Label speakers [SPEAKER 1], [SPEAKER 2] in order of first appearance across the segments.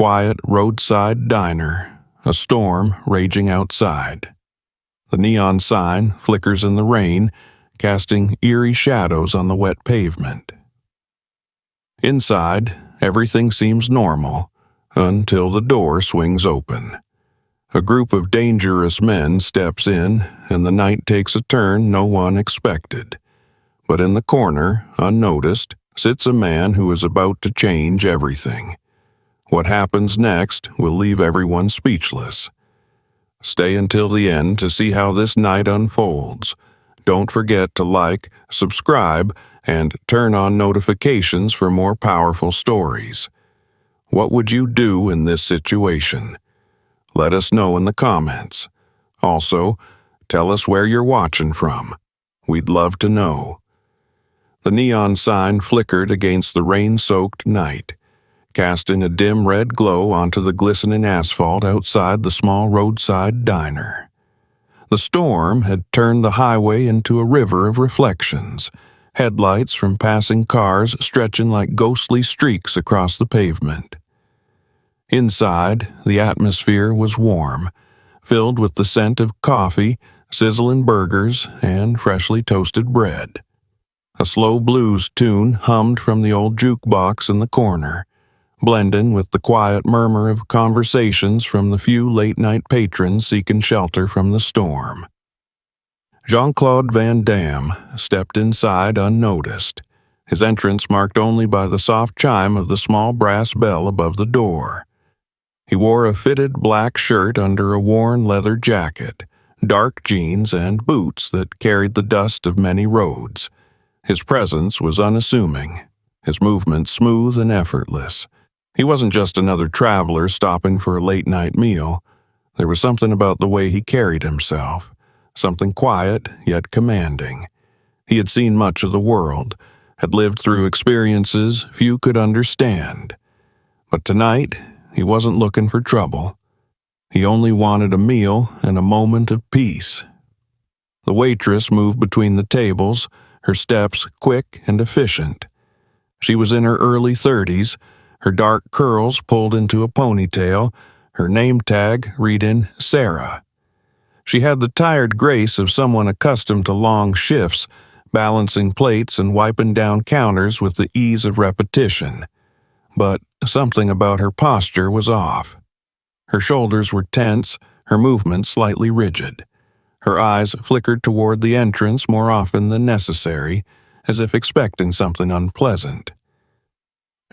[SPEAKER 1] quiet roadside diner, a storm raging outside. The neon sign flickers in the rain, casting eerie shadows on the wet pavement. Inside, everything seems normal, until the door swings open. A group of dangerous men steps in, and the night takes a turn no one expected. But in the corner, unnoticed, sits a man who is about to change everything. What happens next will leave everyone speechless. Stay until the end to see how this night unfolds. Don't forget to like, subscribe, and turn on notifications for more powerful stories. What would you do in this situation? Let us know in the comments. Also, tell us where you're watching from. We'd love to know. The neon sign flickered against the rain-soaked night, casting a dim red glow onto the glistening asphalt outside the small roadside diner. The storm had turned the highway into a river of reflections, headlights from passing cars stretching like ghostly streaks across the pavement. Inside, the atmosphere was warm, filled with the scent of coffee, sizzling burgers, and freshly toasted bread. A slow blues tune hummed from the old jukebox in the corner, blending with the quiet murmur of conversations from the few late-night patrons seeking shelter from the storm. Jean-Claude Van Damme stepped inside unnoticed, his entrance marked only by the soft chime of the small brass bell above the door. He wore a fitted black shirt under a worn leather jacket, dark jeans, and boots that carried the dust of many roads. His presence was unassuming, his movements smooth and effortless. He wasn't just another traveler stopping for a late-night meal. There was something about the way he carried himself, something quiet yet commanding. He had seen much of the world, had lived through experiences few could understand. But tonight, he wasn't looking for trouble. He only wanted a meal and a moment of peace. The waitress moved between the tables, her steps quick and efficient. She was in her early 30s, her dark curls pulled into a ponytail, her name tag reading Sarah. She had the tired grace of someone accustomed to long shifts, balancing plates and wiping down counters with the ease of repetition. But something about her posture was off. Her shoulders were tense, her movements slightly rigid. Her eyes flickered toward the entrance more often than necessary, as if expecting something unpleasant.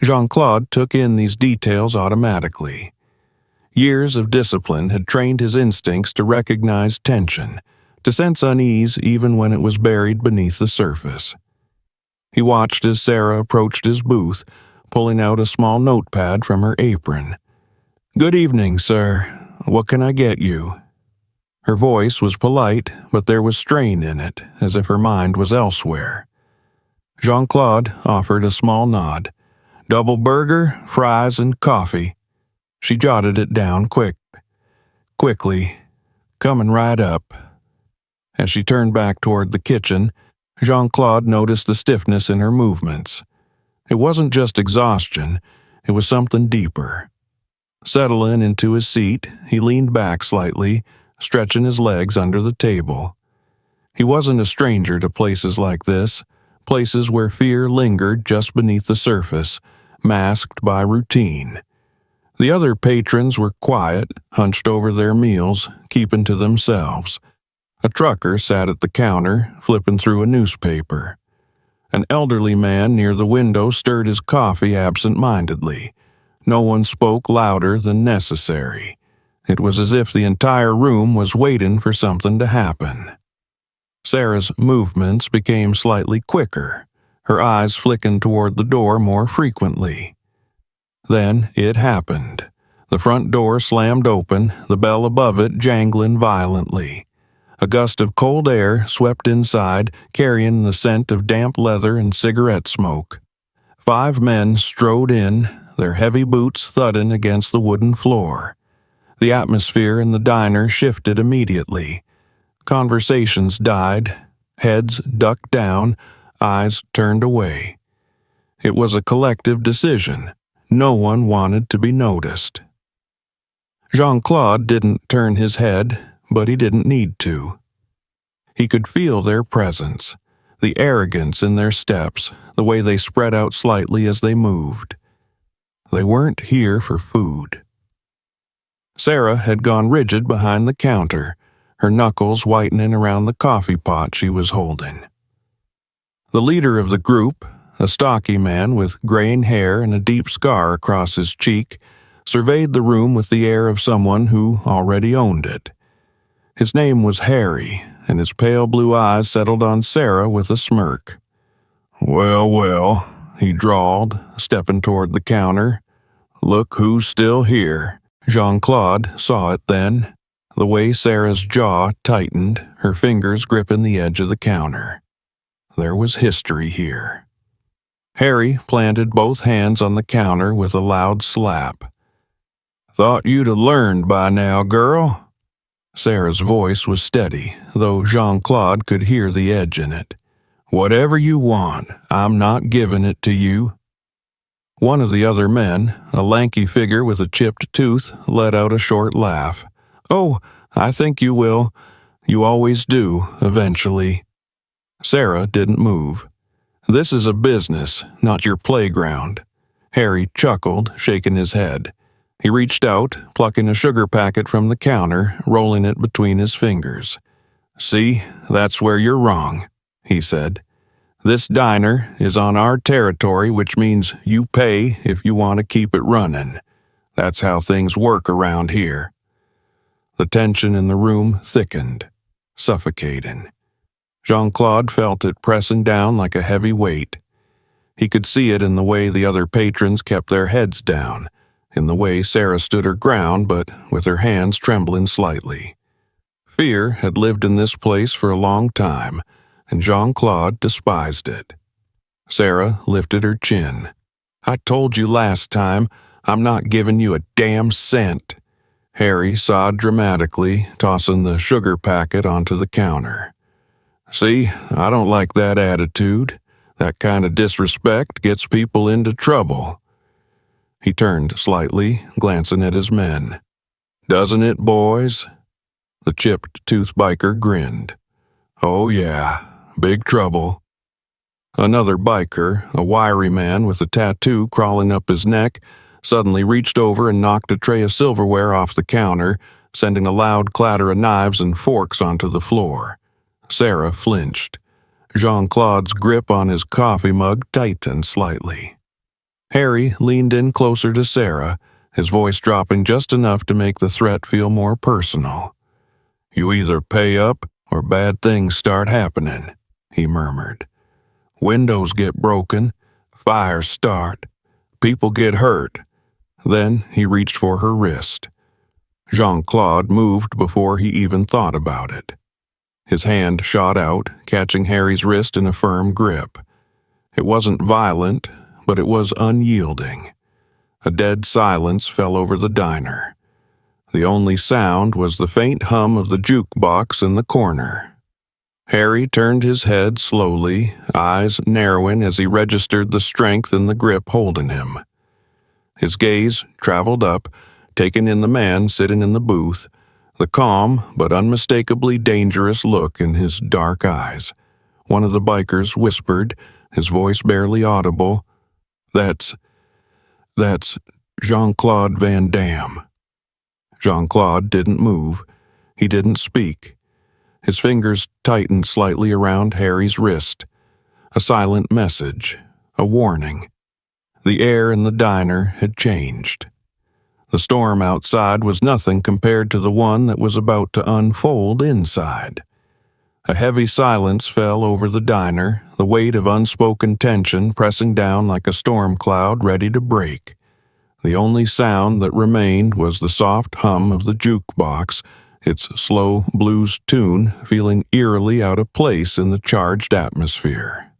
[SPEAKER 1] Jean-Claude took in these details automatically. Years of discipline had trained his instincts to recognize tension, to sense unease even when it was buried beneath the surface. He watched as Sarah approached his booth, pulling out a small notepad from her apron. "Good evening, sir. What can I get you?" Her voice was polite, but there was strain in it, as if her mind was elsewhere. Jean-Claude offered a small nod. "Double burger, fries, and coffee." She jotted it down quickly, coming right up. As she turned back toward the kitchen, Jean-Claude noticed the stiffness in her movements. It wasn't just exhaustion, it was something deeper. Settling into his seat, he leaned back slightly, stretching his legs under the table. He wasn't a stranger to places like this, places where fear lingered just beneath the surface, masked by routine. The other patrons were quiet, hunched over their meals, keeping to themselves. A trucker sat at the counter, flipping through a newspaper. An elderly man near the window stirred his coffee absent-mindedly. No one spoke louder than necessary. It was as if the entire room was waiting for something to happen. Sarah's movements became slightly quicker, her eyes flicking toward the door more frequently. Then it happened. The front door slammed open, the bell above it jangling violently. A gust of cold air swept inside, carrying the scent of damp leather and cigarette smoke. 5 men strode in, their heavy boots thudding against the wooden floor. The atmosphere in the diner shifted immediately. Conversations died, heads ducked down, eyes turned away. It was a collective decision. No one wanted to be noticed. Jean-Claude didn't turn his head, but he didn't need to. He could feel their presence, the arrogance in their steps, the way they spread out slightly as they moved. They weren't here for food. Sarah had gone rigid behind the counter, her knuckles whitening around the coffee pot she was holding. The leader of the group, a stocky man with graying hair and a deep scar across his cheek, surveyed the room with the air of someone who already owned it. His name was Harry, and his pale blue eyes settled on Sarah with a smirk. "Well, well," he drawled, stepping toward the counter. "Look who's still here." Jean-Claude saw it then, the way Sarah's jaw tightened, her fingers gripping the edge of the counter. There was history here. Harry planted both hands on the counter with a loud slap. "Thought you'd have learned by now, girl." Sarah's voice was steady, though Jean-Claude could hear the edge in it. "Whatever you want, I'm not giving it to you." One of the other men, a lanky figure with a chipped tooth, let out a short laugh. "Oh, I think you will. You always do, eventually." Sarah didn't move. "This is a business, not your playground." Harry chuckled, shaking his head. He reached out, plucking a sugar packet from the counter, rolling it between his fingers. "See, that's where you're wrong," he said. "This diner is on our territory, which means you pay if you want to keep it running. That's how things work around here." The tension in the room thickened, suffocating. Jean-Claude felt it pressing down like a heavy weight. He could see it in the way the other patrons kept their heads down, in the way Sarah stood her ground but with her hands trembling slightly. Fear had lived in this place for a long time, and Jean-Claude despised it. Sarah lifted her chin. "I told you last time, I'm not giving you a damn cent." Harry sighed dramatically, tossing the sugar packet onto the counter. "See, I don't like that attitude. That kind of disrespect gets people into trouble." He turned slightly, glancing at his men. "Doesn't it, boys?" The chipped tooth biker grinned. "Oh yeah, big trouble." Another biker, a wiry man with a tattoo crawling up his neck, suddenly reached over and knocked a tray of silverware off the counter, sending a loud clatter of knives and forks onto the floor. Sarah flinched. Jean-Claude's grip on his coffee mug tightened slightly. Harry leaned in closer to Sarah, his voice dropping just enough to make the threat feel more personal. "You either pay up or bad things start happening," he murmured. "Windows get broken, fires start, people get hurt." Then he reached for her wrist. Jean-Claude moved before he even thought about it. His hand shot out, catching Harry's wrist in a firm grip. It wasn't violent, but it was unyielding. A dead silence fell over the diner. The only sound was the faint hum of the jukebox in the corner. Harry turned his head slowly, eyes narrowing as he registered the strength in the grip holding him. His gaze traveled up, taking in the man sitting in the booth, the calm but unmistakably dangerous look in his dark eyes. One of the bikers whispered, his voice barely audible, That's Jean-Claude Van Damme." Jean-Claude didn't move. He didn't speak. His fingers tightened slightly around Harry's wrist. A silent message, a warning. The air in the diner had changed. The storm outside was nothing compared to the one that was about to unfold inside. A heavy silence fell over the diner, the weight of unspoken tension pressing down like a storm cloud ready to break. The only sound that remained was the soft hum of the jukebox, its slow blues tune feeling eerily out of place in the charged atmosphere.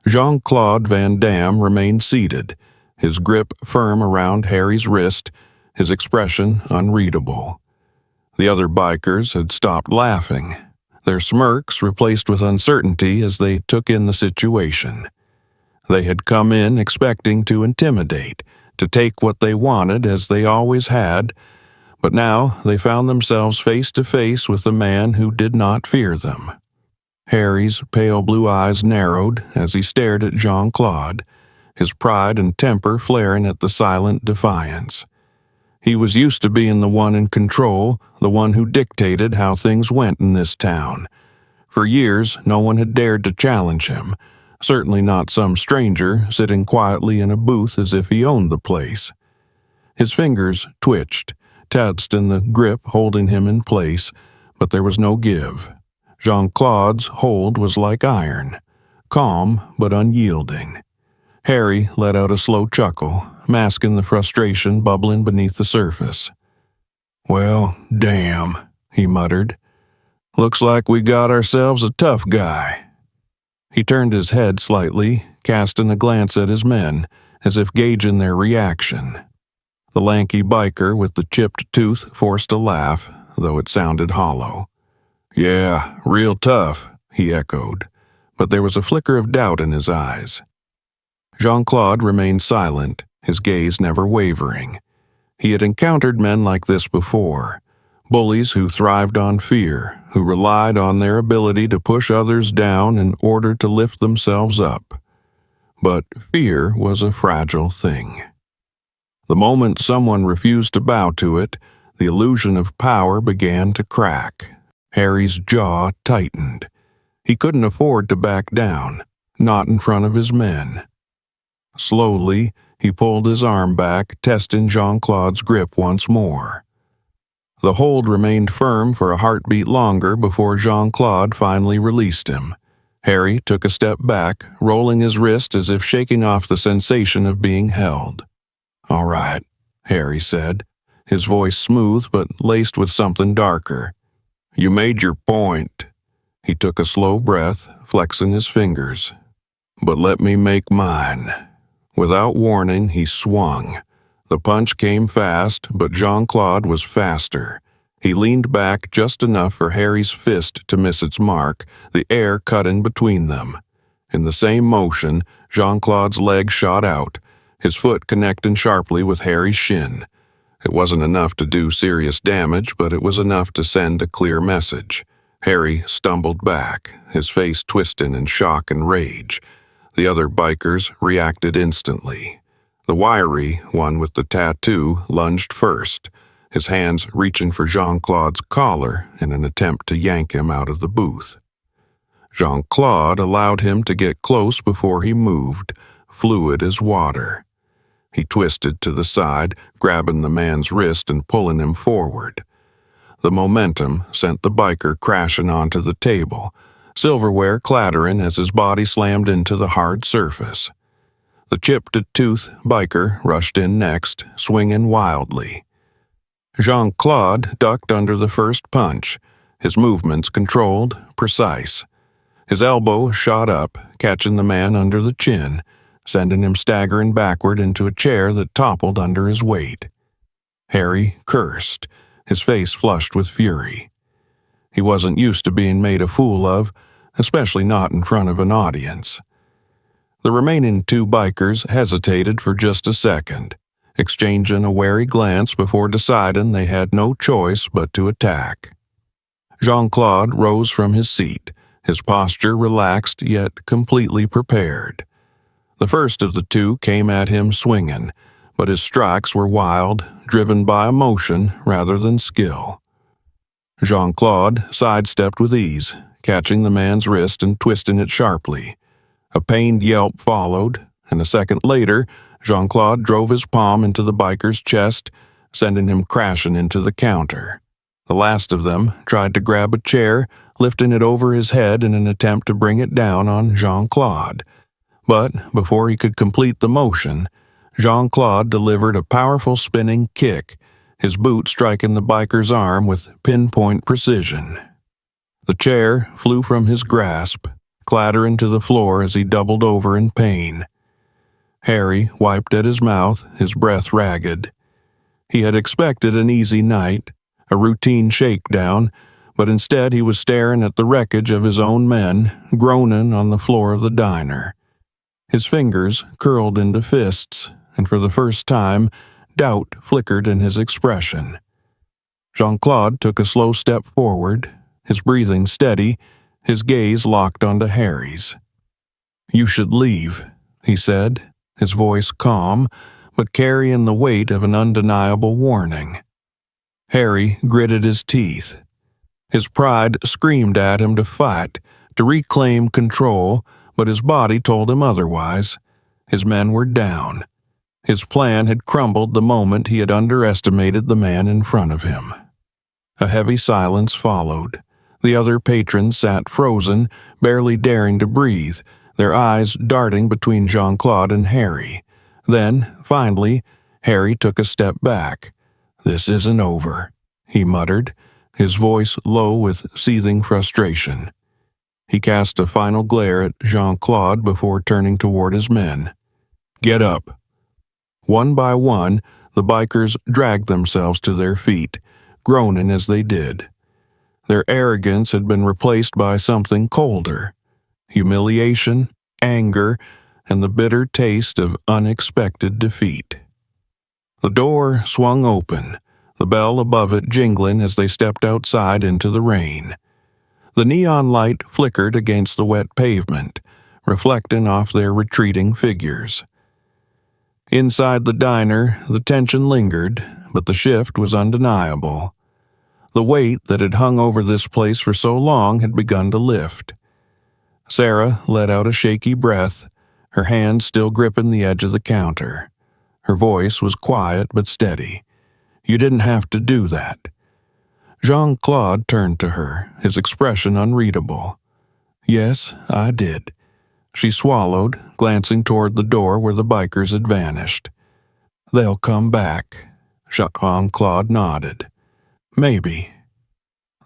[SPEAKER 1] Jean-Claude Van Damme remained seated, his grip firm around Harry's wrist, his expression unreadable. The other bikers had stopped laughing, their smirks replaced with uncertainty as they took in the situation. They had come in expecting to intimidate, to take what they wanted as they always had, but now they found themselves face to face with a man who did not fear them. Harry's pale blue eyes narrowed as he stared at Jean-Claude, his pride and temper flaring at the silent defiance. He was used to being the one in control, the one who dictated how things went in this town. For years, no one had dared to challenge him, certainly not some stranger sitting quietly in a booth as if he owned the place. His fingers twitched, tensed in the grip holding him in place, but there was no give. Jean-Claude's hold was like iron, calm but unyielding. Harry let out a slow chuckle, masking the frustration bubbling beneath the surface. "Well, damn," he muttered. "Looks like we got ourselves a tough guy." He turned his head slightly, casting a glance at his men, as if gauging their reaction. The lanky biker with the chipped tooth forced a laugh, though it sounded hollow. "Yeah, real tough," he echoed, but there was a flicker of doubt in his eyes. Jean-Claude remained silent, his gaze never wavering. He had encountered men like this before, bullies who thrived on fear, who relied on their ability to push others down in order to lift themselves up. But fear was a fragile thing. The moment someone refused to bow to it, the illusion of power began to crack. Harry's jaw tightened. He couldn't afford to back down, not in front of his men. Slowly, he pulled his arm back, testing Jean-Claude's grip once more. The hold remained firm for a heartbeat longer before Jean-Claude finally released him. Harry took a step back, rolling his wrist as if shaking off the sensation of being held. "All right," Harry said, his voice smooth but laced with something darker. "You made your point." He took a slow breath, flexing his fingers. "But let me make mine." Without warning, he swung. The punch came fast, but Jean-Claude was faster. He leaned back just enough for Harry's fist to miss its mark, the air cutting between them. In the same motion, Jean-Claude's leg shot out, his foot connecting sharply with Harry's shin. It wasn't enough to do serious damage, but it was enough to send a clear message. Harry stumbled back, his face twisting in shock and rage. The other bikers reacted instantly. The wiry one with the tattoo lunged first, his hands reaching for Jean-Claude's collar in an attempt to yank him out of the booth. Jean-Claude allowed him to get close before he moved, fluid as water. He twisted to the side, grabbing the man's wrist and pulling him forward. The momentum sent the biker crashing onto the table, silverware clattering as his body slammed into the hard surface. The chipped-tooth biker rushed in next, swinging wildly. Jean-Claude ducked under the first punch, his movements controlled, precise. His elbow shot up, catching the man under the chin, sending him staggering backward into a chair that toppled under his weight. Harry cursed, his face flushed with fury. He wasn't used to being made a fool of, especially not in front of an audience. The remaining two bikers hesitated for just a second, exchanging a wary glance before deciding they had no choice but to attack. Jean-Claude rose from his seat, his posture relaxed yet completely prepared. The first of the two came at him swinging, but his strikes were wild, driven by emotion rather than skill. Jean-Claude sidestepped with ease, catching the man's wrist and twisting it sharply. A pained yelp followed, and a second later, Jean-Claude drove his palm into the biker's chest, sending him crashing into the counter. The last of them tried to grab a chair, lifting it over his head in an attempt to bring it down on Jean-Claude. But before he could complete the motion, Jean-Claude delivered a powerful spinning kick, his boot striking the biker's arm with pinpoint precision. The chair flew from his grasp, clattering to the floor as he doubled over in pain. Harry wiped at his mouth, his breath ragged. He had expected an easy night, a routine shakedown, but instead he was staring at the wreckage of his own men, groaning on the floor of the diner. His fingers curled into fists, and for the first time, doubt flickered in his expression. Jean-Claude took a slow step forward, his breathing steady, his gaze locked onto Harry's. "You should leave," he said, his voice calm, but carrying the weight of an undeniable warning. Harry gritted his teeth. His pride screamed at him to fight, to reclaim control, but his body told him otherwise. His men were down. His plan had crumbled the moment he had underestimated the man in front of him. A heavy silence followed. The other patrons sat frozen, barely daring to breathe, their eyes darting between Jean-Claude and Harry. Then, finally, Harry took a step back. "This isn't over," he muttered, his voice low with seething frustration. He cast a final glare at Jean-Claude before turning toward his men. "Get up." One by one, the bikers dragged themselves to their feet, groaning as they did. Their arrogance had been replaced by something colder: humiliation, anger, and the bitter taste of unexpected defeat. The door swung open, the bell above it jingling as they stepped outside into the rain. The neon light flickered against the wet pavement, reflecting off their retreating figures. Inside the diner, the tension lingered, but the shift was undeniable. The weight that had hung over this place for so long had begun to lift. Sarah let out a shaky breath, her hand still gripping the edge of the counter. Her voice was quiet but steady. "You didn't have to do that." Jean-Claude turned to her, his expression unreadable. "Yes, I did." She swallowed, glancing toward the door where the bikers had vanished. "They'll come back." Jean-Claude nodded. "Maybe."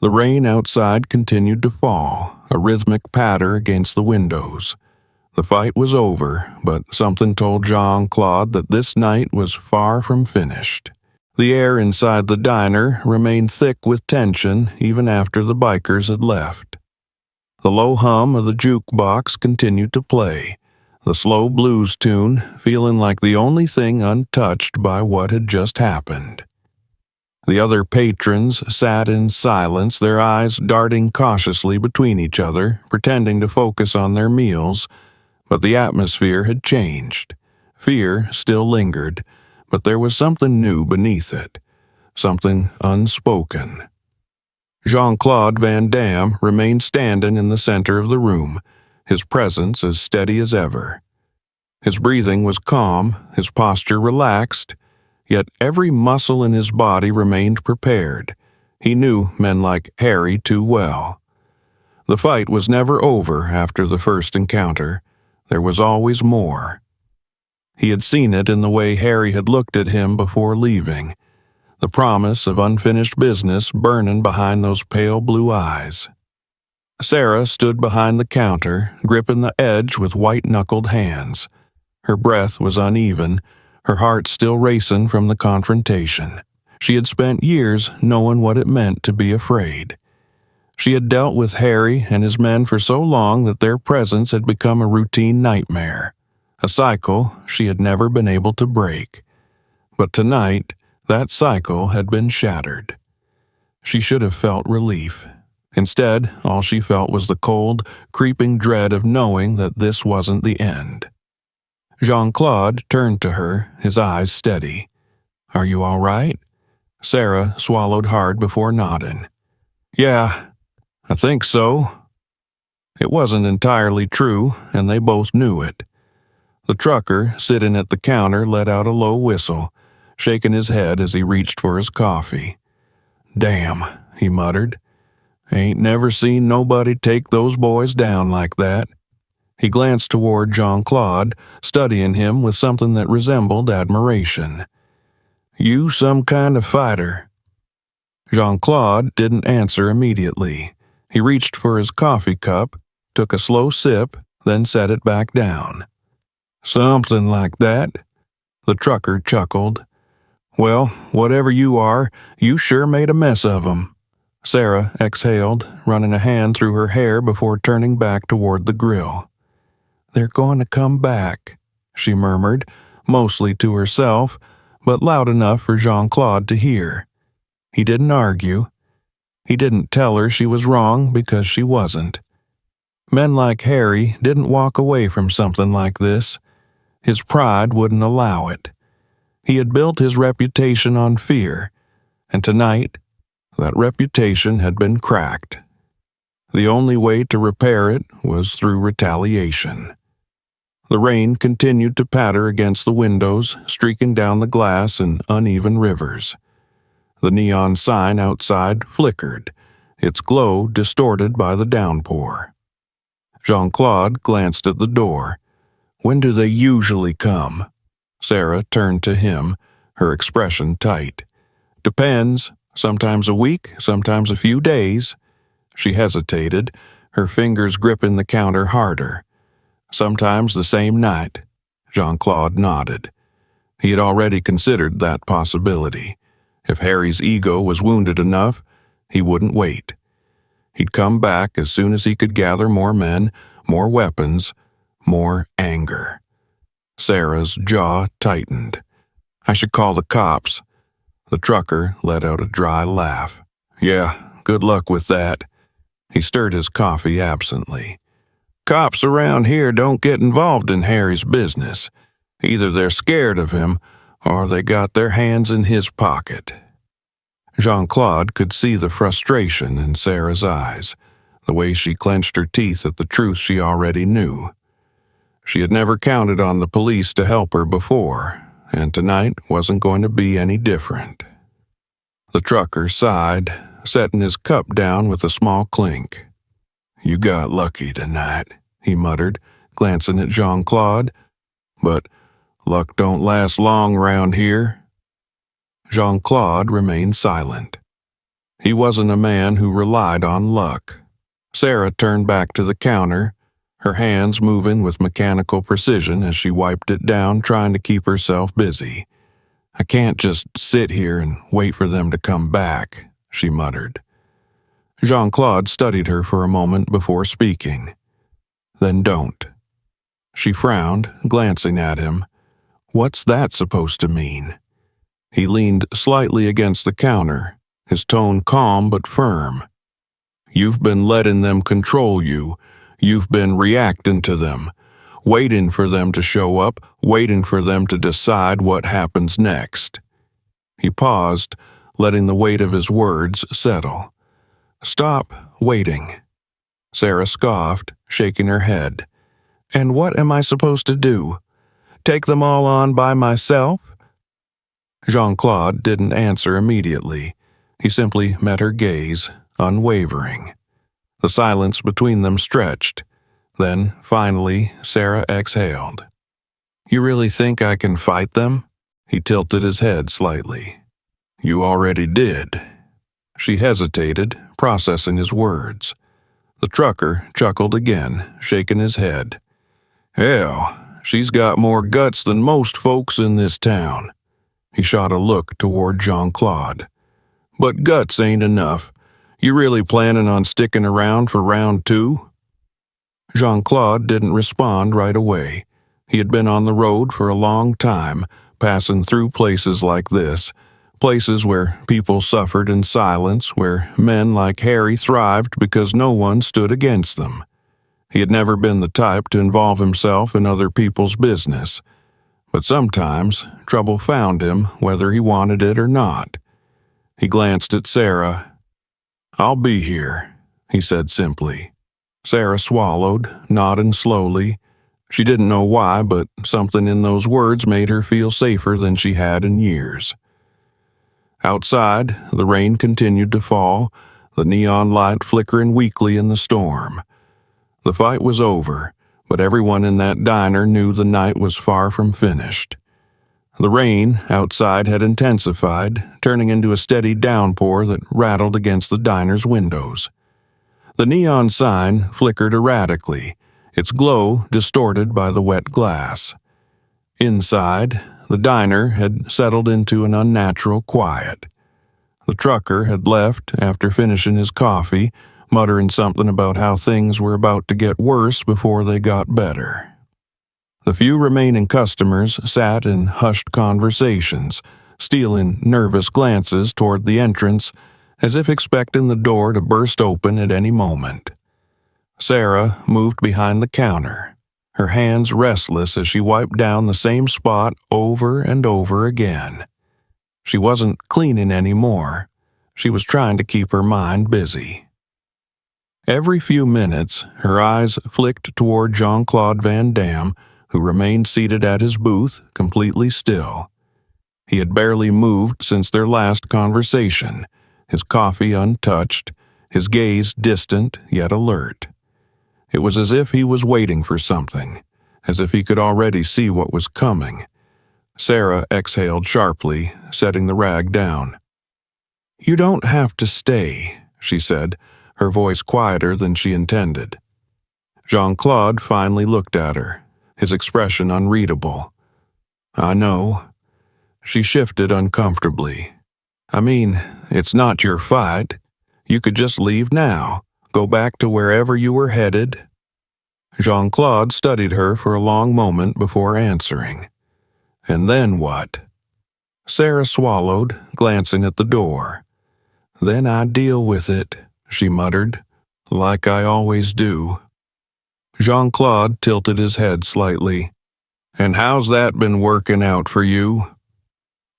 [SPEAKER 1] The rain outside continued to fall, a rhythmic patter against the windows. The fight was over, but something told Jean-Claude that this night was far from finished. The air inside the diner remained thick with tension even after the bikers had left. The low hum of the jukebox continued to play, the slow blues tune feeling like the only thing untouched by what had just happened. The other patrons sat in silence, their eyes darting cautiously between each other, pretending to focus on their meals, but the atmosphere had changed. Fear still lingered, but there was something new beneath it, something unspoken. Jean-Claude Van Damme remained standing in the center of the room, his presence as steady as ever. His breathing was calm, his posture relaxed, yet every muscle in his body remained prepared. He knew men like Harry too well. The fight was never over after the first encounter. There was always more. He had seen it in the way Harry had looked at him before leaving, the promise of unfinished business burning behind those pale blue eyes. Sarah stood behind the counter, gripping the edge with white-knuckled hands. Her breath was uneven, her heart still racing from the confrontation. She had spent years knowing what it meant to be afraid. She had dealt with Harry and his men for so long that their presence had become a routine nightmare, a cycle she had never been able to break. But tonight, that cycle had been shattered. She should have felt relief. Instead, all she felt was the cold, creeping dread of knowing that this wasn't the end. Jean-Claude turned to her, his eyes steady. "Are you all right?" Sarah swallowed hard before nodding. "Yeah, I think so." It wasn't entirely true, and they both knew it. The trucker, sitting at the counter, let out a low whistle, shaking his head as he reached for his coffee. "Damn," he muttered. "Ain't never seen nobody take those boys down like that." He glanced toward Jean-Claude, studying him with something that resembled admiration. "You some kind of fighter." Jean-Claude didn't answer immediately. He reached for his coffee cup, took a slow sip, then set it back down. "Something like that." The trucker chuckled. "Well, whatever you are, you sure made a mess of 'em." Sarah exhaled, running a hand through her hair before turning back toward the grill. "They're going to come back," she murmured, mostly to herself, but loud enough for Jean-Claude to hear. He didn't argue. He didn't tell her she was wrong because she wasn't. Men like Harry didn't walk away from something like this. His pride wouldn't allow it. He had built his reputation on fear, and tonight, that reputation had been cracked. The only way to repair it was through retaliation. The rain continued to patter against the windows, streaking down the glass in uneven rivers. The neon sign outside flickered, its glow distorted by the downpour. Jean-Claude glanced at the door. "When do they usually come?" Sarah turned to him, her expression tight. "Depends. Sometimes a week, sometimes a few days." She hesitated, her fingers gripping the counter harder. "Sometimes the same night." Jean-Claude nodded. He had already considered that possibility. If Harry's ego was wounded enough, he wouldn't wait. He'd come back as soon as he could gather more men, more weapons, more anger. Sarah's jaw tightened. "I should call the cops." The trucker let out a dry laugh. "Yeah, good luck with that." He stirred his coffee absently. "Cops around here don't get involved in Harry's business. Either they're scared of him, or they got their hands in his pocket." Jean-Claude could see the frustration in Sarah's eyes, the way she clenched her teeth at the truth she already knew. She had never counted on the police to help her before, and tonight wasn't going to be any different. The trucker sighed, setting his cup down with a small clink. "You got lucky tonight," he muttered, glancing at Jean-Claude. "But luck don't last long round here." Jean-Claude remained silent. He wasn't a man who relied on luck. Sarah turned back to the counter, her hands moving with mechanical precision as she wiped it down, trying to keep herself busy. "I can't just sit here and wait for them to come back," she muttered. Jean-Claude studied her for a moment before speaking. "Then don't." She frowned, glancing at him. What's that supposed to mean? He leaned slightly against the counter, his tone calm but firm. "You've been letting them control you. You've been reacting to them, waiting for them to show up, waiting for them to decide what happens next." He paused, letting the weight of his words settle. "Stop waiting." Sarah scoffed, shaking her head. "And what am I supposed to do? Take them all on by myself?" Jean-Claude didn't answer immediately. He simply met her gaze, unwavering. The silence between them stretched. Then, finally, Sarah exhaled. "You really think I can fight them?" He tilted his head slightly. "You already did." She hesitated, processing his words. The trucker chuckled again, shaking his head. "Hell, she's got more guts than most folks in this town." He shot a look toward Jean-Claude. "But guts ain't enough. You really planning on sticking around for round 2? Jean-Claude didn't respond right away. He had been on the road for a long time, passing through places like this, places where people suffered in silence, where men like Harry thrived because no one stood against them. He had never been the type to involve himself in other people's business. But sometimes trouble found him whether he wanted it or not. He glanced at Sarah. "I'll be here," he said simply. Sarah swallowed, nodding slowly. She didn't know why, but something in those words made her feel safer than she had in years. Outside, the rain continued to fall, the neon light flickering weakly in the storm. The fight was over, but everyone in that diner knew the night was far from finished. The rain outside had intensified, turning into a steady downpour that rattled against the diner's windows. The neon sign flickered erratically, its glow distorted by the wet glass. Inside, the diner had settled into an unnatural quiet. The trucker had left after finishing his coffee, muttering something about how things were about to get worse before they got better. The few remaining customers sat in hushed conversations, stealing nervous glances toward the entrance, as if expecting the door to burst open at any moment. Sarah moved behind the counter, her hands restless as she wiped down the same spot over and over again. She wasn't cleaning anymore. She was trying to keep her mind busy. Every few minutes, her eyes flicked toward Jean-Claude Van Damme, who remained seated at his booth, completely still. He had barely moved since their last conversation, his coffee untouched, his gaze distant yet alert. It was as if he was waiting for something, as if he could already see what was coming. Sarah exhaled sharply, setting the rag down. "You don't have to stay," she said, her voice quieter than she intended. Jean-Claude finally looked at her, his expression unreadable. "I know." She shifted uncomfortably. "I mean, it's not your fight. You could just leave now, go back to wherever you were headed." Jean-Claude studied her for a long moment before answering. "And then what?" Sarah swallowed, glancing at the door. "Then I deal with it," she muttered, "like I always do." Jean-Claude tilted his head slightly. "And how's that been working out for you?"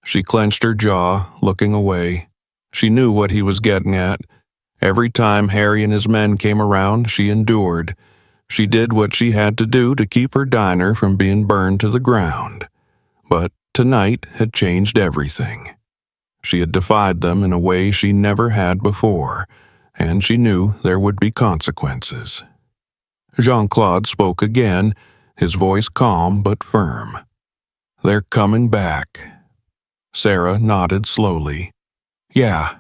[SPEAKER 1] She clenched her jaw, looking away. She knew what he was getting at. Every time Harry and his men came around, she endured. She did what she had to do to keep her diner from being burned to the ground. But tonight had changed everything. She had defied them in a way she never had before, and she knew there would be consequences. Jean-Claude spoke again, his voice calm but firm. "They're coming back." Sarah nodded slowly. "Yeah."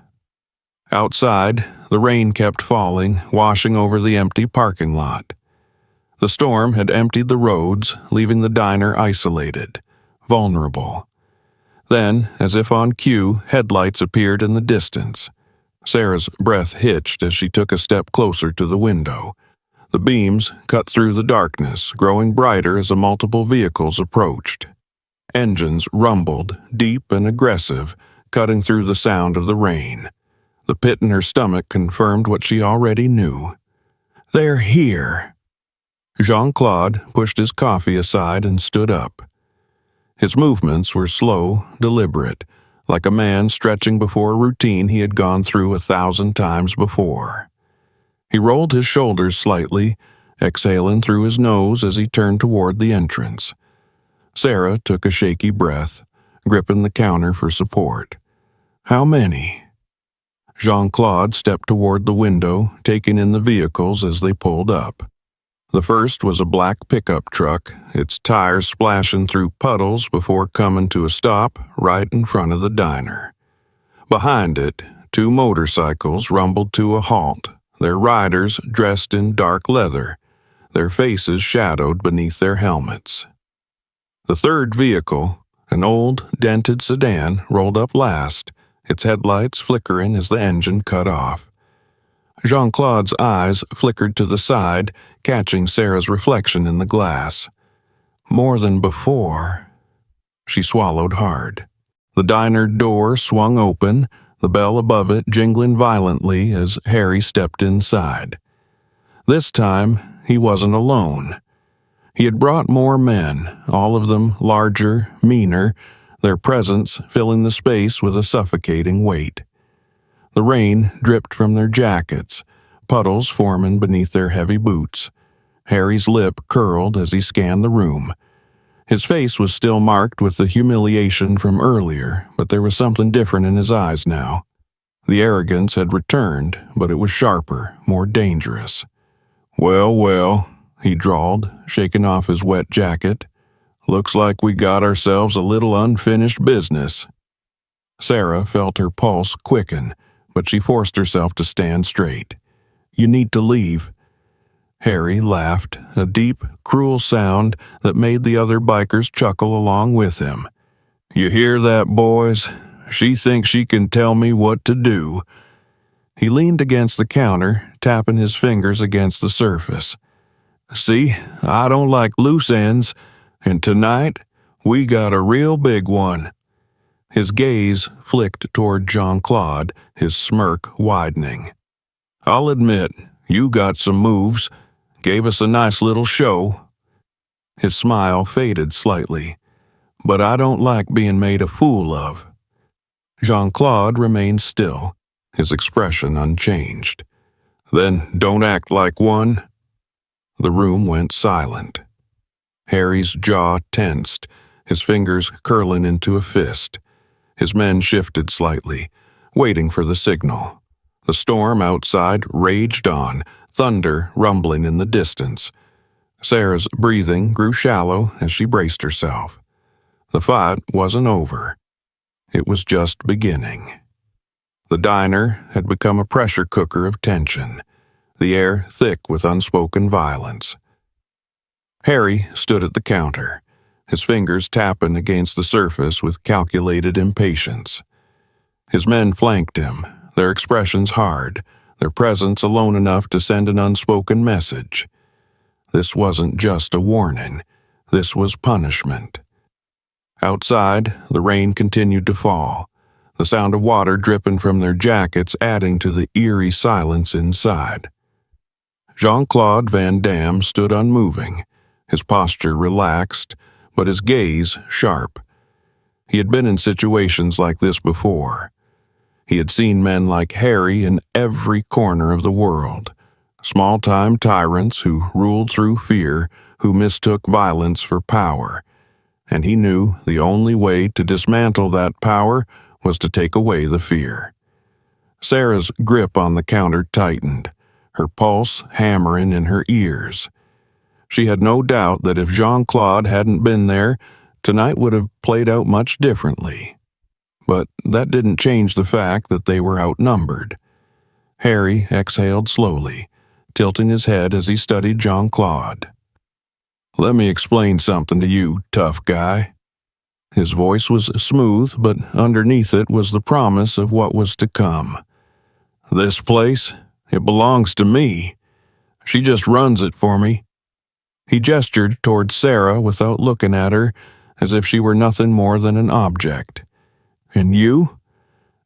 [SPEAKER 1] Outside, the rain kept falling, washing over the empty parking lot. The storm had emptied the roads, leaving the diner isolated, vulnerable. Then, as if on cue, headlights appeared in the distance. Sarah's breath hitched as she took a step closer to the window. The beams cut through the darkness, growing brighter as the multiple vehicles approached. Engines rumbled, deep and aggressive, cutting through the sound of the rain. The pit in her stomach confirmed what she already knew. "They're here." Jean-Claude pushed his coffee aside and stood up. His movements were slow, deliberate, like a man stretching before a routine he had gone through 1,000 times before. He rolled his shoulders slightly, exhaling through his nose as he turned toward the entrance. Sarah took a shaky breath, gripping the counter for support. "How many?" Jean-Claude stepped toward the window, taking in the vehicles as they pulled up. The first was a black pickup truck, its tires splashing through puddles before coming to a stop right in front of the diner. Behind it, 2 motorcycles rumbled to a halt, their riders dressed in dark leather, their faces shadowed beneath their helmets. The third vehicle, an old, dented sedan, rolled up last, its headlights flickering as the engine cut off. Jean-Claude's eyes flickered to the side, catching Sarah's reflection in the glass. More than before. She swallowed hard. The diner door swung open, the bell above it jingling violently as Harry stepped inside. This time, he wasn't alone. He had brought more men, all of them larger, meaner, their presence filling the space with a suffocating weight. The rain dripped from their jackets, puddles forming beneath their heavy boots. Harry's lip curled as he scanned the room. His face was still marked with the humiliation from earlier, but there was something different in his eyes now. The arrogance had returned, but it was sharper, more dangerous. "Well, well," he drawled, shaking off his wet jacket. "Looks like we got ourselves a little unfinished business." Sarah felt her pulse quicken, but she forced herself to stand straight. "You need to leave." Harry laughed, a deep, cruel sound that made the other bikers chuckle along with him. "You hear that, boys? She thinks she can tell me what to do." He leaned against the counter, tapping his fingers against the surface. "See, I don't like loose ends. And tonight, we got a real big one." His gaze flicked toward Jean-Claude, his smirk widening. "I'll admit, you got some moves. Gave us a nice little show." His smile faded slightly. "But I don't like being made a fool of." Jean-Claude remained still, his expression unchanged. "Then don't act like one." The room went silent. Harry's jaw tensed, his fingers curling into a fist. His men shifted slightly, waiting for the signal. The storm outside raged on, thunder rumbling in the distance. Sarah's breathing grew shallow as she braced herself. The fight wasn't over. It was just beginning. The diner had become a pressure cooker of tension, the air thick with unspoken violence. Harry stood at the counter, his fingers tapping against the surface with calculated impatience. His men flanked him, their expressions hard, their presence alone enough to send an unspoken message. This wasn't just a warning, this was punishment. Outside, the rain continued to fall, the sound of water dripping from their jackets adding to the eerie silence inside. Jean-Claude Van Damme stood unmoving, his posture relaxed, but his gaze sharp. He had been in situations like this before. He had seen men like Harry in every corner of the world, small-time tyrants who ruled through fear, who mistook violence for power, and he knew the only way to dismantle that power was to take away the fear. Sarah's grip on the counter tightened, her pulse hammering in her ears. She had no doubt that if Jean-Claude hadn't been there, tonight would have played out much differently. But that didn't change the fact that they were outnumbered. Harry exhaled slowly, tilting his head as he studied Jean-Claude. "Let me explain something to you, tough guy." His voice was smooth, but underneath it was the promise of what was to come. "This place, it belongs to me. She just runs it for me." He gestured toward Sarah without looking at her, as if she were nothing more than an object. "And you?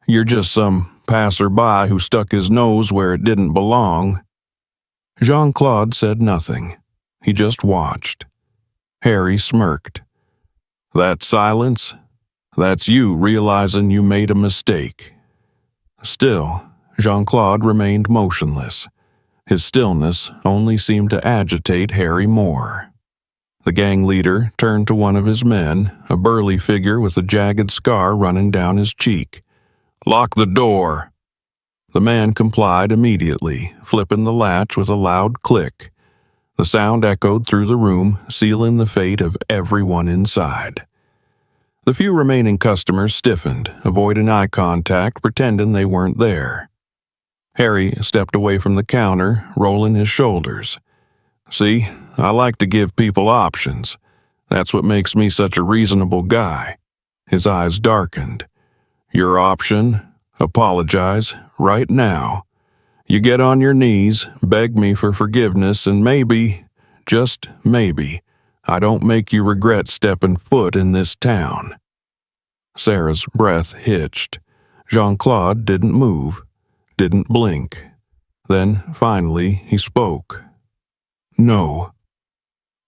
[SPEAKER 1] You're just some passerby who stuck his nose where it didn't belong." Jean-Claude said nothing. He just watched. Harry smirked. "That silence? That's you realizing you made a mistake." Still, Jean-Claude remained motionless. His stillness only seemed to agitate Harry more. The gang leader turned to one of his men, a burly figure with a jagged scar running down his cheek. "Lock the door." The man complied immediately, flipping the latch with a loud click. The sound echoed through the room, sealing the fate of everyone inside. The few remaining customers stiffened, avoiding eye contact, pretending they weren't there. Harry stepped away from the counter, rolling his shoulders. "See, I like to give people options. That's what makes me such a reasonable guy." His eyes darkened. "Your option? Apologize, right now. You get on your knees, beg me for forgiveness, and maybe, just maybe, I don't make you regret stepping foot in this town." Sarah's breath hitched. Jean-Claude didn't move, didn't blink. Then, finally, he spoke. "No."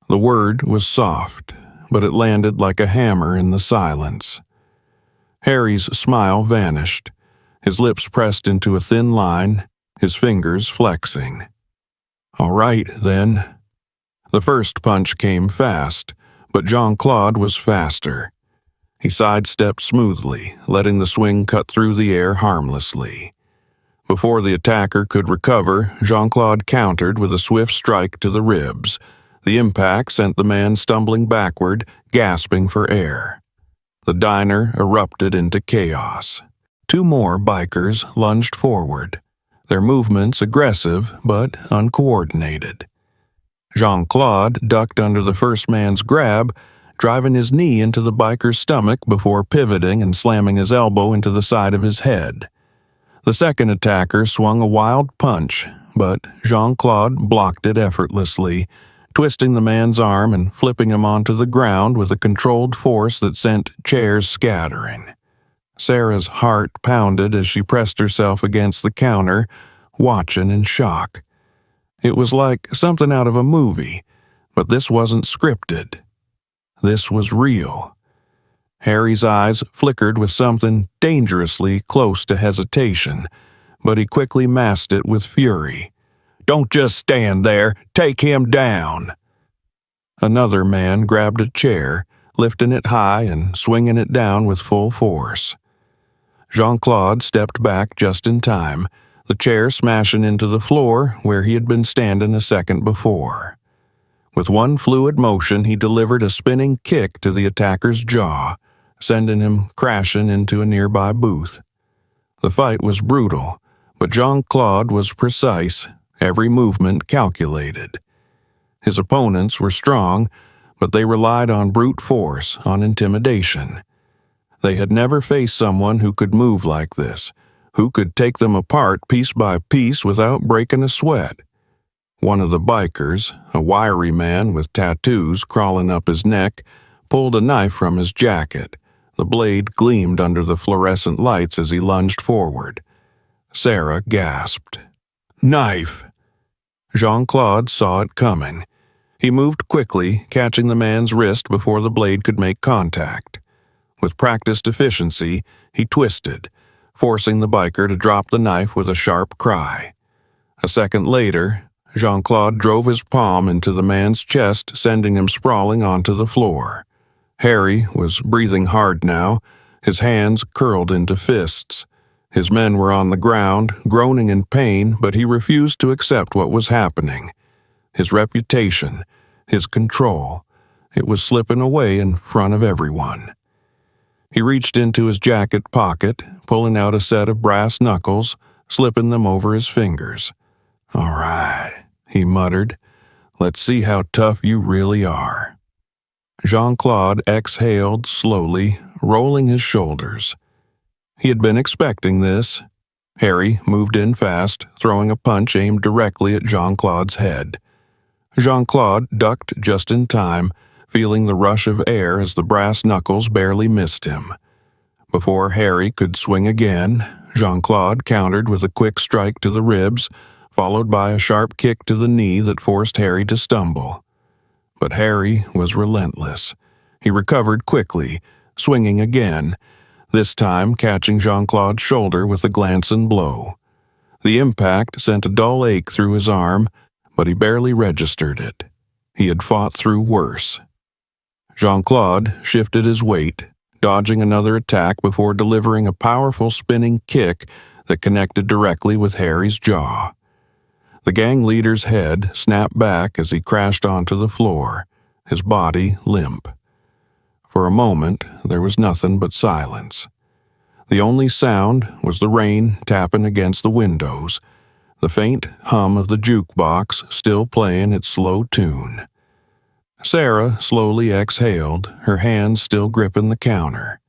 [SPEAKER 1] The word was soft, but it landed like a hammer in the silence. Harry's smile vanished, his lips pressed into a thin line, his fingers flexing. "All right, then." The first punch came fast, but Jean-Claude was faster. He sidestepped smoothly, letting the swing cut through the air harmlessly. Before the attacker could recover, Jean-Claude countered with a swift strike to the ribs. The impact sent the man stumbling backward, gasping for air. The diner erupted into chaos. Two more bikers lunged forward, their movements aggressive but uncoordinated. Jean-Claude ducked under the first man's grab, driving his knee into the biker's stomach before pivoting and slamming his elbow into the side of his head. The second attacker swung a wild punch, but Jean-Claude blocked it effortlessly, twisting the man's arm and flipping him onto the ground with a controlled force that sent chairs scattering. Sarah's heart pounded as she pressed herself against the counter, watching in shock. It was like something out of a movie, but this wasn't scripted. This was real. Harry's eyes flickered with something dangerously close to hesitation, but he quickly masked it with fury. "Don't just stand there. Take him down." Another man grabbed a chair, lifting it high and swinging it down with full force. Jean-Claude stepped back just in time, the chair smashing into the floor where he had been standing a second before. With one fluid motion, he delivered a spinning kick to the attacker's jaw, sending him crashing into a nearby booth. The fight was brutal, but Jean-Claude was precise, every movement calculated. His opponents were strong, but they relied on brute force, on intimidation. They had never faced someone who could move like this, who could take them apart piece by piece without breaking a sweat. One of the bikers, a wiry man with tattoos crawling up his neck, pulled a knife from his jacket. The blade gleamed under the fluorescent lights as he lunged forward. Sarah gasped. "Knife!" Jean-Claude saw it coming. He moved quickly, catching the man's wrist before the blade could make contact. With practiced efficiency, he twisted, forcing the biker to drop the knife with a sharp cry. A second later, Jean-Claude drove his palm into the man's chest, sending him sprawling onto the floor. Harry was breathing hard now, his hands curled into fists. His men were on the ground, groaning in pain, but he refused to accept what was happening. His reputation, his control, it was slipping away in front of everyone. He reached into his jacket pocket, pulling out a set of brass knuckles, slipping them over his fingers. "All right," he muttered. "Let's see how tough you really are." Jean-Claude exhaled slowly, rolling his shoulders. He had been expecting this. Harry moved in fast, throwing a punch aimed directly at Jean-Claude's head. Jean-Claude ducked just in time, feeling the rush of air as the brass knuckles barely missed him. Before Harry could swing again, Jean-Claude countered with a quick strike to the ribs, followed by a sharp kick to the knee that forced Harry to stumble. But Harry was relentless. He recovered quickly, swinging again, this time catching Jean-Claude's shoulder with a glancing blow. The impact sent a dull ache through his arm, but he barely registered it. He had fought through worse. Jean-Claude shifted his weight, dodging another attack before delivering a powerful spinning kick that connected directly with Harry's jaw. The gang leader's head snapped back as he crashed onto the floor, his body limp. For a moment, there was nothing but silence. The only sound was the rain tapping against the windows, the faint hum of the jukebox still playing its slow tune. Sarah slowly exhaled, her hands still gripping the counter.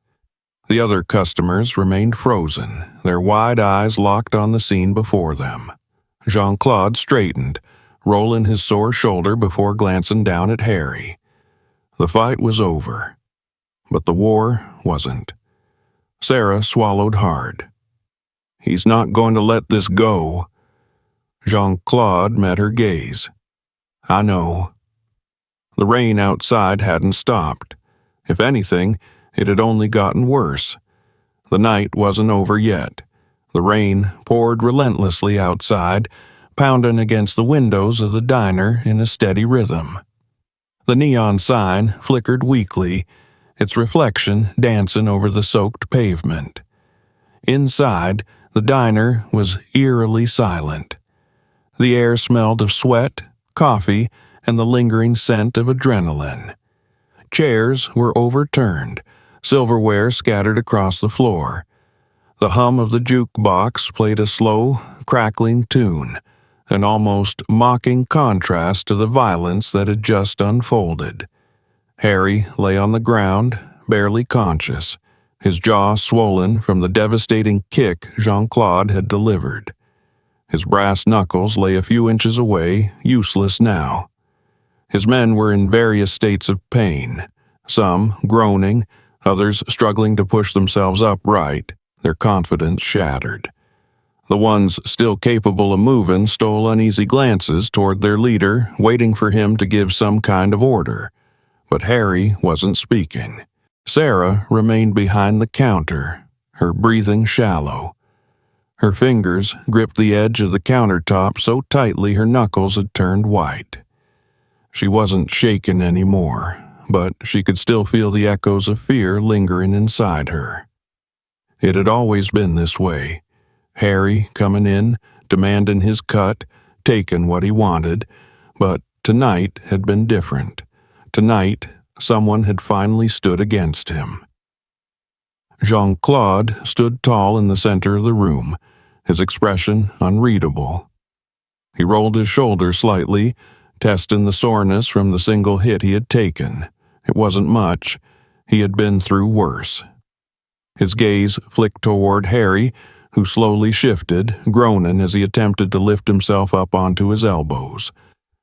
[SPEAKER 1] The other customers remained frozen, their wide eyes locked on the scene before them. Jean-Claude straightened, rolling his sore shoulder before glancing down at Harry. The fight was over, but the war wasn't. Sarah swallowed hard. "He's not going to let this go." Jean-Claude met her gaze. "I know." The rain outside hadn't stopped. If anything, it had only gotten worse. The night wasn't over yet. The rain poured relentlessly outside, pounding against the windows of the diner in a steady rhythm. The neon sign flickered weakly, its reflection dancing over the soaked pavement. Inside, the diner was eerily silent. The air smelled of sweat, coffee, and the lingering scent of adrenaline. Chairs were overturned, silverware scattered across the floor. The hum of the jukebox played a slow, crackling tune, an almost mocking contrast to the violence that had just unfolded. Harry lay on the ground, barely conscious, his jaw swollen from the devastating kick Jean-Claude had delivered. His brass knuckles lay a few inches away, useless now. His men were in various states of pain, some groaning, others struggling to push themselves upright, their confidence shattered. The ones still capable of moving stole uneasy glances toward their leader, waiting for him to give some kind of order. But Harry wasn't speaking. Sarah remained behind the counter, her breathing shallow. Her fingers gripped the edge of the countertop so tightly her knuckles had turned white. She wasn't shaken anymore, but she could still feel the echoes of fear lingering inside her. It had always been this way. Harry coming in, demanding his cut, taking what he wanted, but tonight had been different. Tonight, someone had finally stood against him. Jean-Claude stood tall in the center of the room, his expression unreadable. He rolled his shoulders slightly, testing the soreness from the single hit he had taken. It wasn't much. He had been through worse. His gaze flicked toward Harry, who slowly shifted, groaning as he attempted to lift himself up onto his elbows.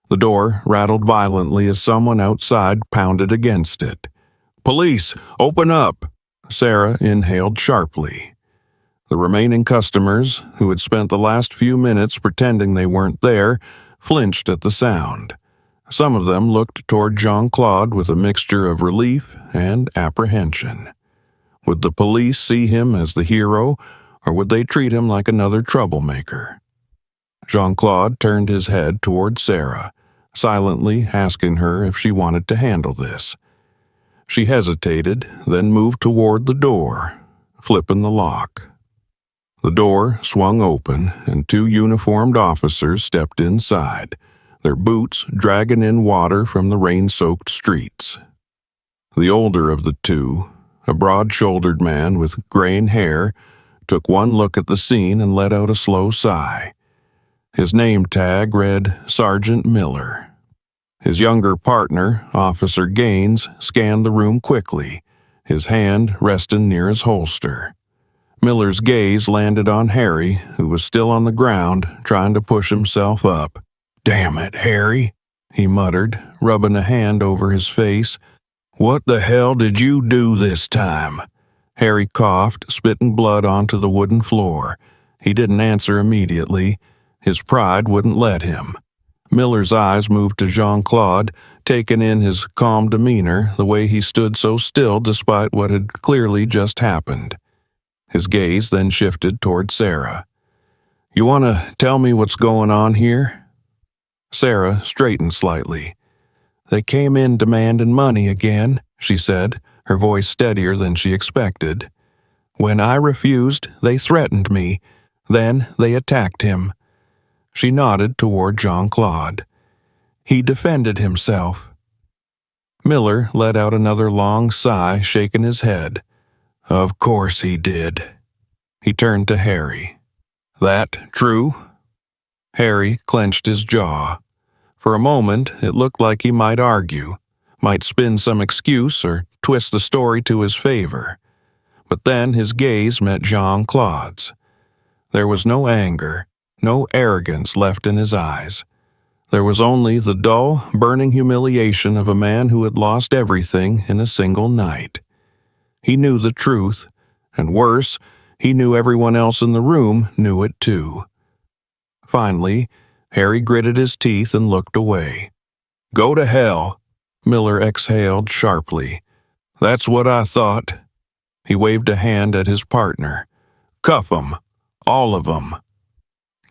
[SPEAKER 1] The door rattled violently as someone outside pounded against it. "Police, open up!" Sarah inhaled sharply. The remaining customers, who had spent the last few minutes pretending they weren't there, flinched at the sound. Some of them looked toward Jean-Claude with a mixture of relief and apprehension. Would the police see him as the hero, or would they treat him like another troublemaker? Jean-Claude turned his head toward Sarah, silently asking her if she wanted to handle this. She hesitated, then moved toward the door, flipping the lock. The door swung open, and two uniformed officers stepped inside, their boots dragging in water from the rain-soaked streets. The older of the two, a broad-shouldered man with graying hair, took one look at the scene and let out a slow sigh. His name tag read Sergeant Miller. His younger partner, Officer Gaines, scanned the room quickly, his hand resting near his holster. Miller's gaze landed on Harry, who was still on the ground, trying to push himself up. "Damn it, Harry," he muttered, rubbing a hand over his face. "What the hell did you do this time?" Harry coughed, spitting blood onto the wooden floor. He didn't answer immediately. His pride wouldn't let him. Miller's eyes moved to Jean-Claude, taking in his calm demeanor, the way he stood so still despite what had clearly just happened. His gaze then shifted toward Sarah. "You want to tell me what's going on here?" Sarah straightened slightly. "They came in demanding money again," she said, her voice steadier than she expected. "When I refused, they threatened me. Then they attacked him." She nodded toward Jean-Claude. "He defended himself." Miller let out another long sigh, shaking his head. "Of course he did." He turned to Harry. "That true?" Harry clenched his jaw. For a moment, it looked like he might argue, might spin some excuse or twist the story to his favor. But then his gaze met Jean-Claude's. There was no anger, no arrogance left in his eyes. There was only the dull, burning humiliation of a man who had lost everything in a single night. He knew the truth, and worse, he knew everyone else in the room knew it too. Finally, Harry gritted his teeth and looked away. "Go to hell," Miller exhaled sharply. "That's what I thought." He waved a hand at his partner. "Cuff 'em, all of 'em."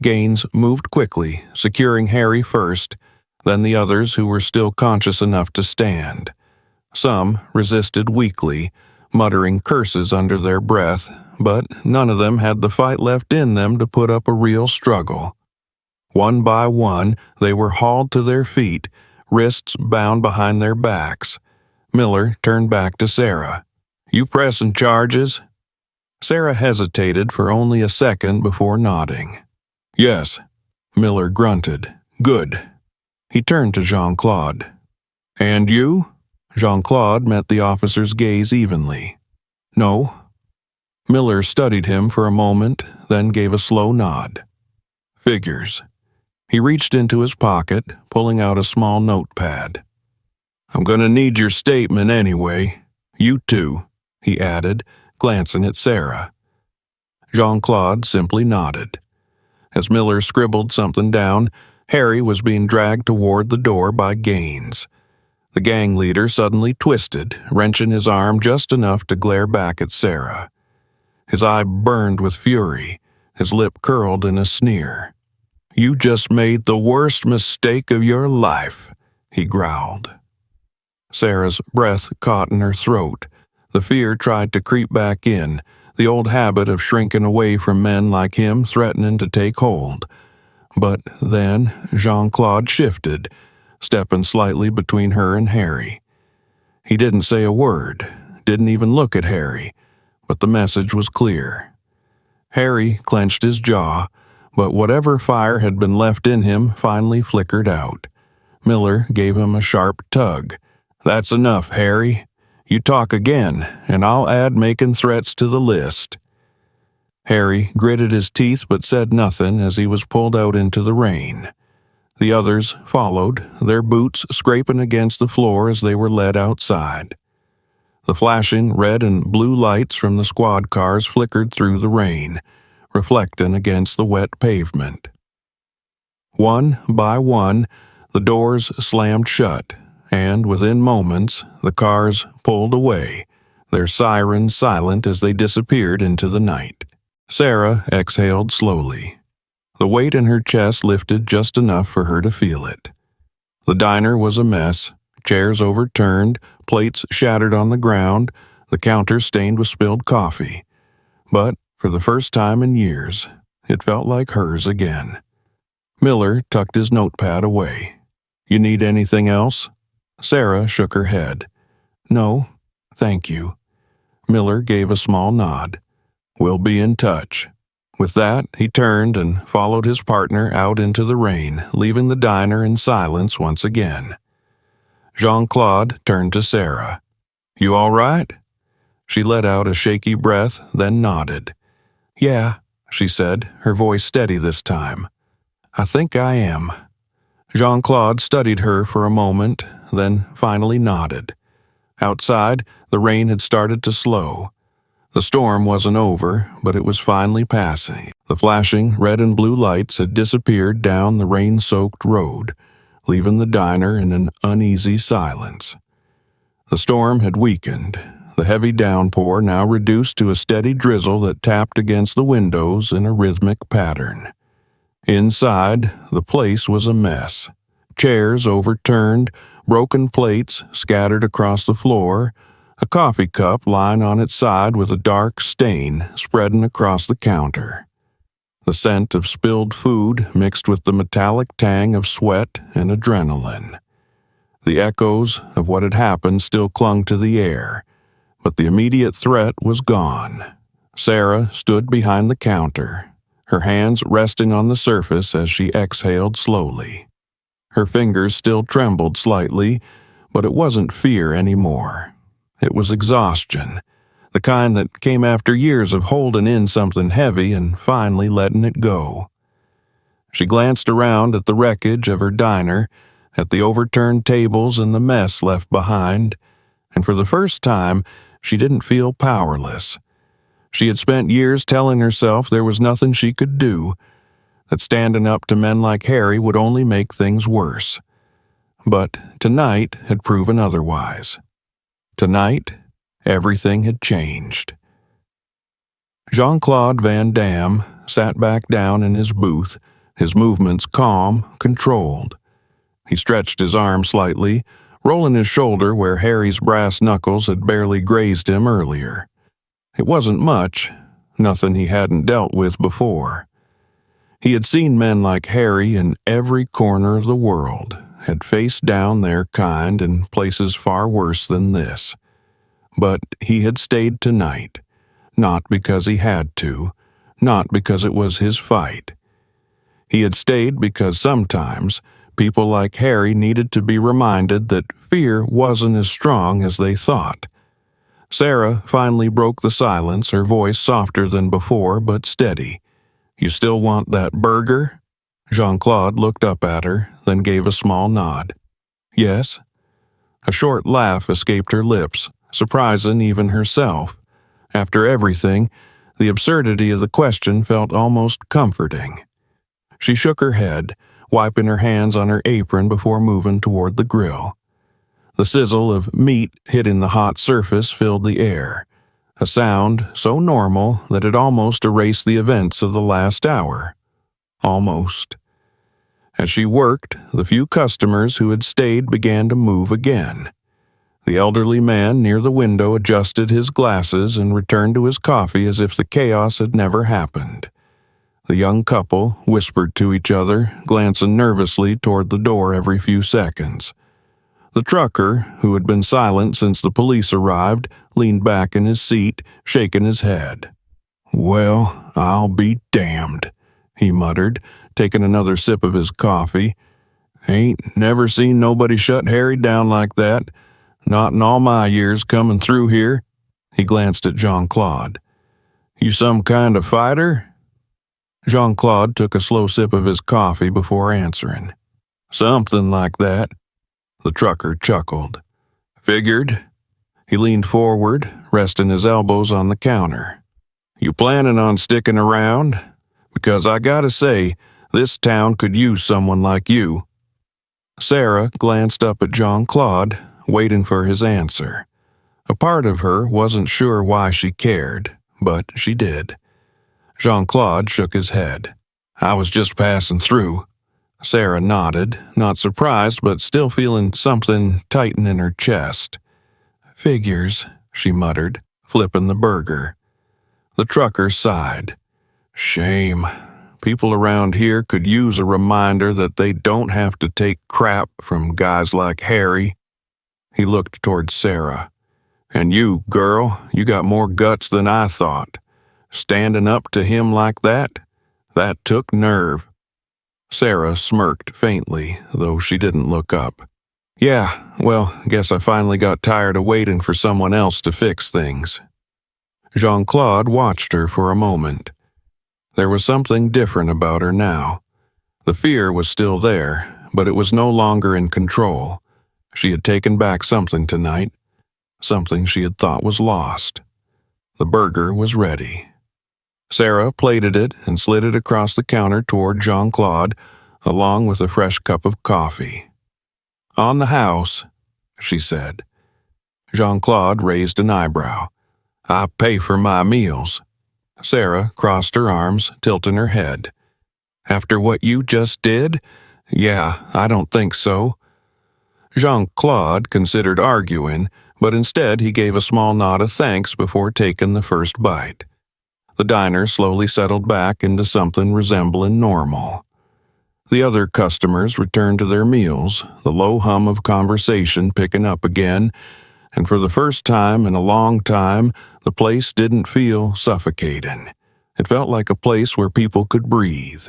[SPEAKER 1] Gaines moved quickly, securing Harry first, then the others who were still conscious enough to stand. Some resisted weakly, muttering curses under their breath, but none of them had the fight left in them to put up a real struggle. One by one, they were hauled to their feet, wrists bound behind their backs. Miller turned back to Sarah. "You pressing charges?" Sarah hesitated for only a second before nodding. "Yes," Miller grunted. "Good." He turned to Jean-Claude. "And you?" Jean-Claude met the officer's gaze evenly. "No." Miller studied him for a moment, then gave a slow nod. "Figures." He reached into his pocket, pulling out a small notepad. "I'm going to need your statement anyway. You too," he added, glancing at Sarah. Jean-Claude simply nodded. As Miller scribbled something down, Harry was being dragged toward the door by Gaines. The gang leader suddenly twisted, wrenching his arm just enough to glare back at Sarah. His eye burned with fury, his lip curled in a sneer. "You just made the worst mistake of your life," he growled. Sarah's breath caught in her throat. The fear tried to creep back in, the old habit of shrinking away from men like him threatening to take hold. But then Jean-Claude shifted, stepping slightly between her and Harry. He didn't say a word, didn't even look at Harry, but the message was clear. Harry clenched his jaw, but whatever fire had been left in him finally flickered out. Miller gave him a sharp tug. "That's enough, Harry. You talk again, and I'll add making threats to the list." Harry gritted his teeth but said nothing as he was pulled out into the rain. The others followed, their boots scraping against the floor as they were led outside. The flashing red and blue lights from the squad cars flickered through the rain, reflecting against the wet pavement. One by one, the doors slammed shut, and within moments, the cars pulled away, their sirens silent as they disappeared into the night. Sarah exhaled slowly. The weight in her chest lifted just enough for her to feel it. The diner was a mess, chairs overturned, plates shattered on the ground, the counter stained with spilled coffee. But for the first time in years, it felt like hers again. Miller tucked his notepad away. "You need anything else?" Sarah shook her head. "No, thank you." Miller gave a small nod. "We'll be in touch." With that, he turned and followed his partner out into the rain, leaving the diner in silence once again. Jean-Claude turned to Sarah. "You all right?" She let out a shaky breath, then nodded. "Yeah," she said, her voice steady this time. "I think I am." Jean-Claude studied her for a moment, then finally nodded. Outside, the rain had started to slow. The storm wasn't over, but it was finally passing. The flashing red and blue lights had disappeared down the rain-soaked road, leaving the diner in an uneasy silence. The storm had weakened, the heavy downpour now reduced to a steady drizzle that tapped against the windows in a rhythmic pattern. Inside, the place was a mess. Chairs overturned, broken plates scattered across the floor, a coffee cup lying on its side with a dark stain spreading across the counter. The scent of spilled food mixed with the metallic tang of sweat and adrenaline. The echoes of what had happened still clung to the air, but the immediate threat was gone. Sarah stood behind the counter, her hands resting on the surface as she exhaled slowly. Her fingers still trembled slightly, but it wasn't fear anymore. It was exhaustion, the kind that came after years of holding in something heavy and finally letting it go. She glanced around at the wreckage of her diner, at the overturned tables and the mess left behind, and for the first time, she didn't feel powerless. She had spent years telling herself there was nothing she could do, that standing up to men like Harry would only make things worse. But tonight had proven otherwise. Tonight, everything had changed. Jean-Claude Van Damme sat back down in his booth, his movements calm, controlled. He stretched his arm slightly, rolling his shoulder where Harry's brass knuckles had barely grazed him earlier. It wasn't much, nothing he hadn't dealt with before. He had seen men like Harry in every corner of the world, had faced down their kind in places far worse than this. But he had stayed tonight, not because he had to, not because it was his fight. He had stayed because sometimes people like Harry needed to be reminded that fear wasn't as strong as they thought. Sarah finally broke the silence, her voice softer than before but steady. "You still want that burger?" Jean-Claude looked up at her, then gave a small nod. Yes? A short laugh escaped her lips, surprising even herself. After everything, the absurdity of the question felt almost comforting. She shook her head, wiping her hands on her apron before moving toward the grill. The sizzle of meat hitting the hot surface filled the air, a sound so normal that it almost erased the events of the last hour. Almost. As she worked, the few customers who had stayed began to move again. The elderly man near the window adjusted his glasses and returned to his coffee as if the chaos had never happened. The young couple whispered to each other, glancing nervously toward the door every few seconds. The trucker, who had been silent since the police arrived, leaned back in his seat, shaking his head. "Well, I'll be damned," he muttered, taking another sip of his coffee. "Ain't never seen nobody shut Harry down like that. Not in all my years coming through here." He glanced at Jean-Claude. "You some kind of fighter?" Jean-Claude took a slow sip of his coffee before answering. "Something like that." The trucker chuckled. "Figured." He leaned forward, resting his elbows on the counter. "You planning on sticking around? Because I gotta say, this town could use someone like you." Sarah glanced up at Jean-Claude, waiting for his answer. A part of her wasn't sure why she cared, but she did. Jean-Claude shook his head. "I was just passing through." Sarah nodded, not surprised but still feeling something tighten in her chest. "Figures," she muttered, flipping the burger. The trucker sighed. "Shame. People around here could use a reminder that they don't have to take crap from guys like Harry." He looked toward Sarah. "And you, girl, you got more guts than I thought. Standing up to him like that took nerve." Sarah smirked faintly, though she didn't look up. "Yeah, well, guess I finally got tired of waiting for someone else to fix things." Jean-Claude watched her for a moment. There was something different about her now. The fear was still there, but it was no longer in control. She had taken back something tonight, something she had thought was lost. The burger was ready. Sarah plated it and slid it across the counter toward Jean-Claude, along with a fresh cup of coffee. "On the house," she said. Jean-Claude raised an eyebrow. "I pay for my meals." Sarah crossed her arms, tilting her head. "After what you just did? Yeah, I don't think so." Jean-Claude considered arguing, but instead he gave a small nod of thanks before taking the first bite. The diner slowly settled back into something resembling normal. The other customers returned to their meals, the low hum of conversation picking up again, and for the first time in a long time, the place didn't feel suffocating. It felt like a place where people could breathe.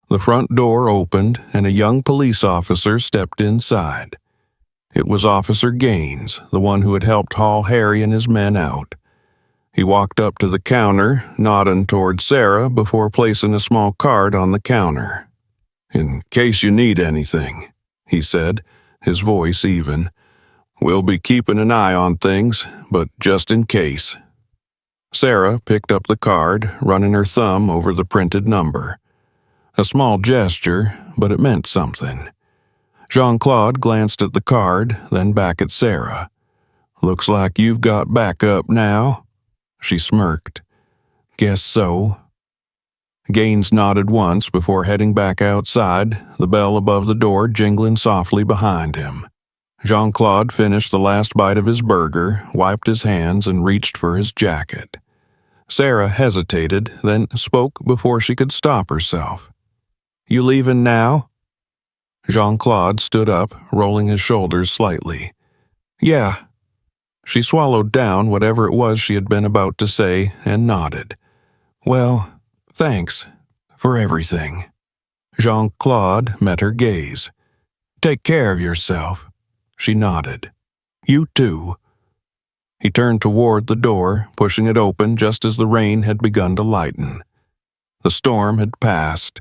[SPEAKER 1] The front door opened, and a young police officer stepped inside. It was Officer Gaines, the one who had helped haul Harry and his men out. He walked up to the counter, nodding toward Sarah before placing a small card on the counter. "In case you need anything," he said, his voice even. "We'll be keeping an eye on things, but just in case." Sarah picked up the card, running her thumb over the printed number. A small gesture, but it meant something. Jean-Claude glanced at the card, then back at Sarah. "Looks like you've got backup now." She smirked. "Guess so." Gaines nodded once before heading back outside, the bell above the door jingling softly behind him. Jean-Claude finished the last bite of his burger, wiped his hands, and reached for his jacket. Sarah hesitated, then spoke before she could stop herself. "You leaving now?" Jean-Claude stood up, rolling his shoulders slightly. "Yeah." She swallowed down whatever it was she had been about to say and nodded. "Well, thanks for everything." Jean-Claude met her gaze. "Take care of yourself." She nodded. "You too." He turned toward the door, pushing it open just as the rain had begun to lighten. The storm had passed.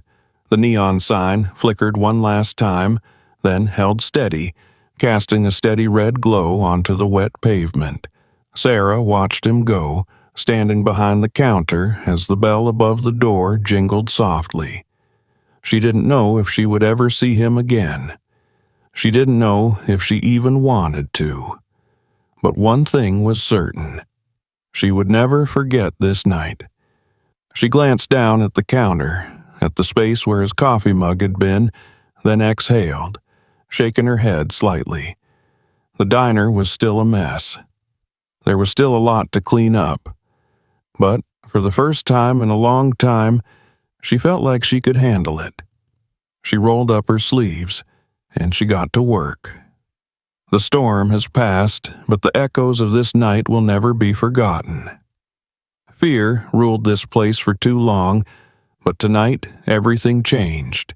[SPEAKER 1] The neon sign flickered one last time, then held steady, casting a steady red glow onto the wet pavement. Sarah watched him go, standing behind the counter as the bell above the door jingled softly. She didn't know if she would ever see him again. She didn't know if she even wanted to. But one thing was certain. She would never forget this night. She glanced down at the counter, at the space where his coffee mug had been, then exhaled, shaking her head slightly. The diner was still a mess. There was still a lot to clean up. But for the first time in a long time, she felt like she could handle it. She rolled up her sleeves, and she got to work. The storm has passed, but the echoes of this night will never be forgotten. Fear ruled this place for too long, but tonight everything changed.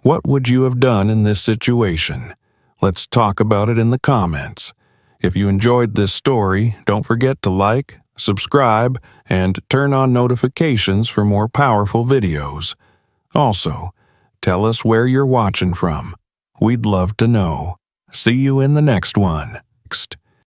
[SPEAKER 1] What would you have done in this situation? Let's talk about it in the comments. If you enjoyed this story, don't forget to like, subscribe, and turn on notifications for more powerful videos. Also, tell us where you're watching from. We'd love to know. See you in the next one.